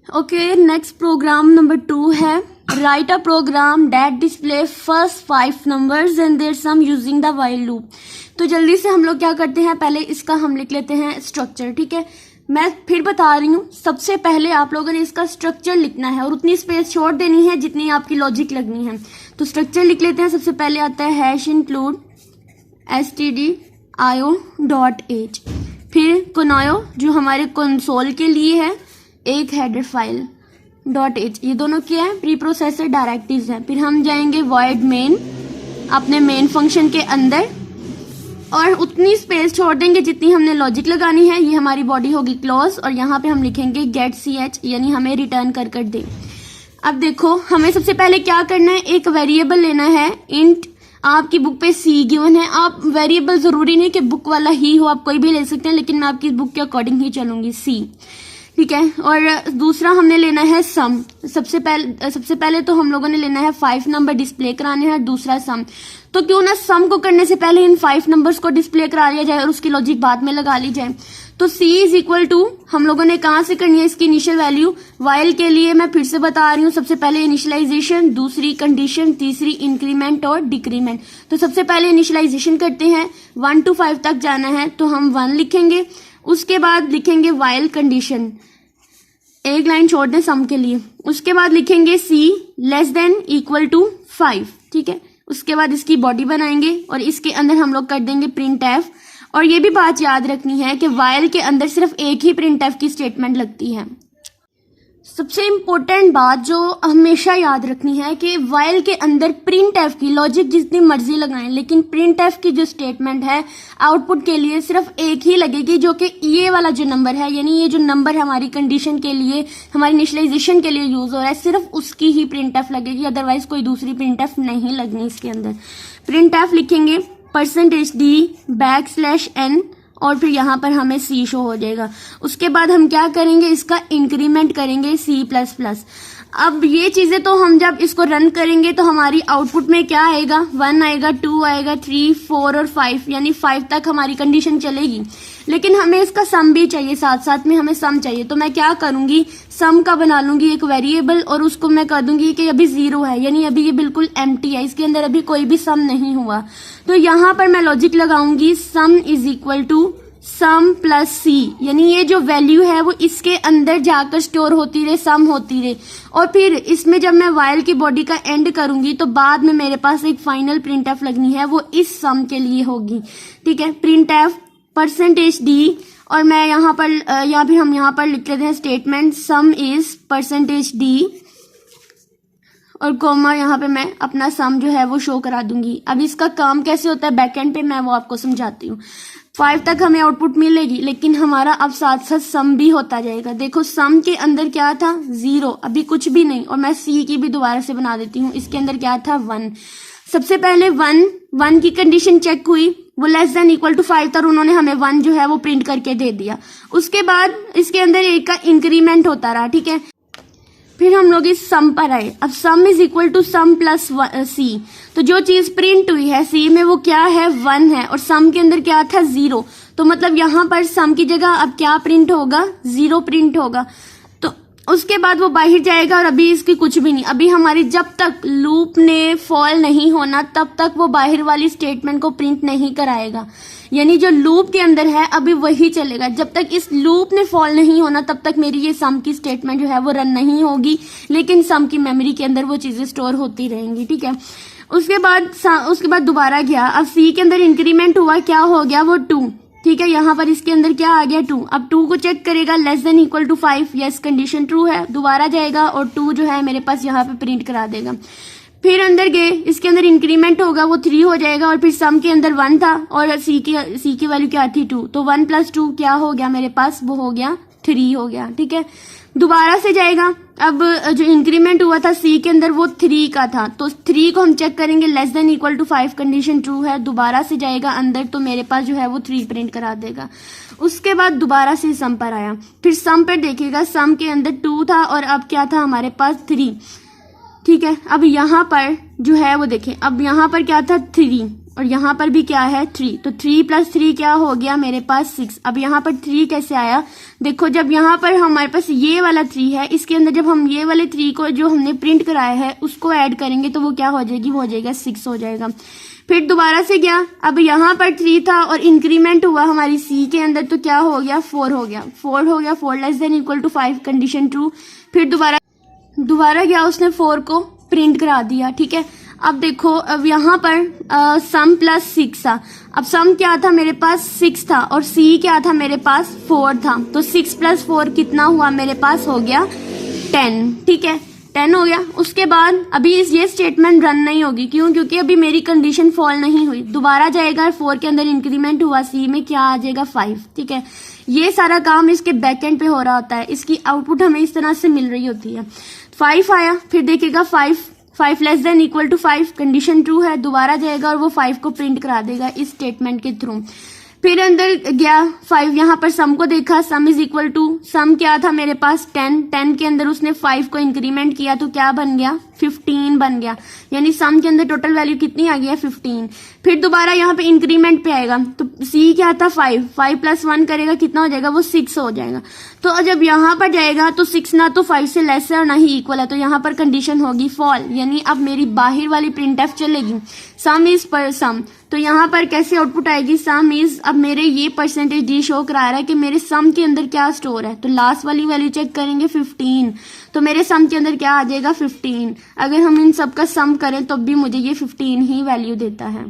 Okay, next programme number 2 है write a program that display first 5 numbers and their sum using the while loop. तो जल्दी से हम लोग क्या करते हैं, पहले इसका हम लिख लेते हैं स्ट्रक्चर। ठीक है, मैं फिर बता रही हूँ, सबसे पहले आप लोगों ने इसका स्ट्रक्चर लिखना है और उतनी स्पेस छोड़ देनी है जितनी आपकी लॉजिक लगनी है। तो स्ट्रक्चर लिख लेते हैं। सबसे पहले आता है हैश इंक्लूड stdio.h, फिर कोनायो जो हमारे कंसोल के लिए है, एक हेडर फाइल .h, ये दोनों क्या है, प्री प्रोसेसर डायरेक्टिव्स हैं। फिर हम जाएंगे void main, अपने मेन फंक्शन के अंदर, और उतनी स्पेस छोड़ देंगे जितनी हमने लॉजिक लगानी है। ये हमारी बॉडी होगी क्लोज, और यहाँ पे हम लिखेंगे गेट ch, यानी हमें रिटर्न कर दे। अब देखो, हमें सबसे पहले क्या करना है, एक वेरिएबल लेना है इंट। आपकी बुक पे सी गिवन है, आप वेरिएबल जरूरी नहीं कि बुक वाला ही हो, आप कोई भी ले सकते हैं, लेकिन मैं आपकी बुक के अकॉर्डिंग ही चलूंगी, सी। ठीक है, और दूसरा हमने लेना है सम। सबसे पहले तो हम लोगों ने लेना है 5 नंबर डिस्प्ले कराने हैं, दूसरा सम। तो क्यों ना सम को करने से पहले इन 5 नंबर्स को डिस्प्ले करा लिया जाए और उसकी लॉजिक बाद में लगा ली जाए। तो c इज इक्वल टू, हम लोगों ने कहां से करनी है इसकी इनिशियल वैल्यू, वाइल के लिए मैं फिर से बता रही हूँ, सबसे पहले इनिशियलाइजेशन, दूसरी कंडीशन, तीसरी इंक्रीमेंट और डिक्रीमेंट। तो सबसे पहले इनिशियलाइजेशन करते हैं, 1 to 5 तक जाना है तो हम 1 लिखेंगे, उसके बाद लिखेंगे वाइल कंडीशन, एक लाइन छोड़ दें सम के लिए, उसके बाद लिखेंगे c less than equal to 5। ठीक है, उसके बाद इसकी बॉडी बनाएंगे और इसके अंदर हम लोग कर देंगे प्रिंट एफ। और ये भी बात याद रखनी है कि वाइल के अंदर सिर्फ एक ही प्रिंट एफ की स्टेटमेंट लगती है। सबसे इम्पोर्टेंट बात जो हमेशा याद रखनी है कि वाइल के अंदर प्रिंट एफ की लॉजिक जितनी मर्जी लगाएं, लेकिन प्रिंट एफ की जो स्टेटमेंट है आउटपुट के लिए सिर्फ एक ही लगेगी, जो कि ये वाला जो नंबर है, यानी ये जो नंबर हमारी कंडीशन के लिए, हमारी इनिशियलाइजेशन के लिए यूज हो रहा है, सिर्फ उसकी ही प्रिंट एफ लगेगी, अदरवाइज कोई दूसरी प्रिंट एफ नहीं लगनी इसके अंदर। प्रिंट एफ लिखेंगे %d\n, और फिर यहाँ पर हमें C शो हो जाएगा। उसके बाद हम क्या करेंगे, इसका इंक्रीमेंट करेंगे C++। अब ये चीजें तो हम जब इसको रन करेंगे तो हमारी आउटपुट में क्या आएगा, 1 आएगा, 2 आएगा, 3, 4 और 5, यानी 5 तक हमारी कंडीशन चलेगी। लेकिन हमें इसका सम भी चाहिए, साथ साथ में हमें सम चाहिए। तो मैं क्या करूंगी, सम का बना लूंगी एक वेरिएबल, और उसको मैं कर दूंगी कि अभी 0 है, यानी अभी ये बिल्कुल एम्प्टी है, इसके अंदर अभी कोई भी सम नहीं हुआ। तो यहाँ पर मैं लॉजिक लगाऊंगी sum is equal to sum plus c, यानी ये जो वैल्यू है वो इसके अंदर जाकर स्टोर होती रहे, सम होती रहे। और फिर इसमें जब मैं वाइल की बॉडी का एंड करूंगी तो बाद में मेरे पास एक फाइनल प्रिंट एफ लगनी है, वो इस सम के लिए होगी। ठीक है, प्रिंट एफ %d, और मैं यहाँ पर हम यहाँ पर लिख लेते हैं स्टेटमेंट सम इज %d, और कोमा यहाँ पे मैं अपना सम जो है वो शो करा दूंगी। अब इसका काम कैसे होता है बैकएंड पे मैं वो आपको समझाती हूँ। 5 तक हमें आउटपुट मिलेगी, लेकिन हमारा अब साथ साथ सम भी होता जाएगा। देखो सम के अंदर क्या था, 0, अभी कुछ भी नहीं, और मैं सी की भी दोबारा से बना देती हूँ। इसके अंदर क्या था, 1। सबसे पहले 1 की कंडीशन चेक हुई, वो लेस देन इक्वल टू 5 था, और उन्होंने हमें 1 जो है वो प्रिंट करके दे दिया। उसके बाद इसके अंदर एक का इंक्रीमेंट होता रहा। ठीक है, फिर हम लोग इस सम पर आए। अब sum is equal to sum plus c, तो जो चीज प्रिंट हुई है सी में वो क्या है, 1 है, और सम के अंदर क्या था, 0। तो मतलब यहाँ पर सम की जगह अब क्या प्रिंट होगा, 0 प्रिंट होगा। तो उसके बाद वो बाहर जाएगा, और अभी इसकी कुछ भी नहीं, अभी हमारी जब तक लूप ने फॉल नहीं होना तब तक वो बाहर वाली स्टेटमेंट को प्रिंट नहीं कराएगा। यानी जो लूप के अंदर है अभी वही चलेगा, जब तक इस लूप ने फॉल नहीं होना तब तक मेरी ये सम की स्टेटमेंट जो है वो रन नहीं होगी, लेकिन सम की मेमोरी के अंदर वो चीजें स्टोर होती रहेंगी। ठीक है, उसके बाद दोबारा गया, अब सी के अंदर इंक्रीमेंट हुआ, क्या हो गया, वो 2। ठीक है, यहाँ पर इसके अंदर क्या आ गया, 2। अब 2 को चेक करेगा, less than equal to 5, yes condition true है, दोबारा जाएगा और 2 जो है मेरे पास यहाँ पे प्रिंट करा देगा। फिर अंदर गए, इसके अंदर इंक्रीमेंट होगा, वो 3 हो जाएगा, और फिर सम के अंदर 1 था और सी की वैल्यू क्या थी, 2, तो 1 + 2 क्या हो गया मेरे पास, वो हो गया 3 हो गया। ठीक है, दोबारा से जाएगा, अब जो इंक्रीमेंट हुआ था सी के अंदर वो 3 का था, तो 3 को हम चेक करेंगे, less than equal to 5 condition true है, दोबारा से जाएगा अंदर, तो मेरे पास जो है वो 3 प्रिंट करा देगा। उसके बाद दोबारा से सम पर आया, फिर सम पर देखिएगा, सम के अंदर 2 था और अब क्या था हमारे पास 3। ठीक है, अब यहाँ पर जो है वो देखें, अब यहाँ पर क्या था, 3, और यहाँ पर भी क्या है 3, तो 3 + 3 क्या हो गया मेरे पास 6। अब यहाँ पर 3 कैसे आया, देखो जब यहाँ पर हमारे पास ये वाला 3 है, इसके अंदर जब हम ये वाले 3 को जो हमने प्रिंट कराया है उसको ऐड करेंगे तो वो क्या हो जाएगी, वो हो जाएगा 6 हो जाएगा। फिर दोबारा से गया, अब यहाँ पर 3 था और इंक्रीमेंट हुआ हमारी सी के अंदर, तो क्या हो गया 4 हो गया, 4 हो गया, 4 ≤ 5 कंडीशन ट्रू। फिर दोबारा गया, उसने 4 को प्रिंट करा दिया, ठीक है। अब देखो अब यहाँ पर सम +6 था, अब सम क्या था मेरे पास 6 था और सी क्या था मेरे पास 4 था, तो 6 + 4 कितना हुआ मेरे पास, हो गया 10, ठीक है 10 हो गया। उसके बाद अभी ये स्टेटमेंट रन नहीं होगी, क्यों, क्योंकि अभी मेरी कंडीशन फॉल नहीं हुई। दोबारा जाएगा, 4 के अंदर इंक्रीमेंट हुआ, सी में क्या आ जाएगा 5, ठीक है। ये सारा काम इसके बैकएंड पे हो रहा होता है, इसकी आउटपुट हमें इस तरह से मिल रही होती है। 5 आया, फिर देखेगा 5 ≤ 5 कंडीशन ट्रू है, दोबारा जाएगा और वो 5 को प्रिंट करा देगा इस स्टेटमेंट के थ्रू। फिर अंदर गया 5, यहाँ पर सम को देखा, सम = सम क्या था मेरे पास 10 के अंदर उसने 5 को इंक्रीमेंट किया तो क्या बन गया 15 बन गया, यानी सम के अंदर टोटल वैल्यू कितनी आ गई 15। फिर दोबारा यहाँ पे इंक्रीमेंट पे आएगा, तो सी क्या था 5 + 1 करेगा कितना हो जाएगा, वो 6 हो जाएगा। तो जब यहाँ पर जाएगा तो 6 ना तो 5 से लेस है और ना ही इक्वल है, तो यहाँ पर कंडीशन होगी फॉल, यानी अब मेरी बाहर वाली प्रिंटफ चलेगी, सम इज पर सम। तो यहाँ पर कैसे आउटपुट आएगी, सम इज, अब मेरे ये परसेंटेज डी शो करा रहा है कि मेरे सम के अंदर क्या स्टोर है, तो लास्ट वाली वैल्यू चेक करेंगे 15, तो मेरे सम के अंदर क्या आ जाएगा 15। अगर हम इन सब का सम करें तो भी मुझे ये 15 ही वैल्यू देता है।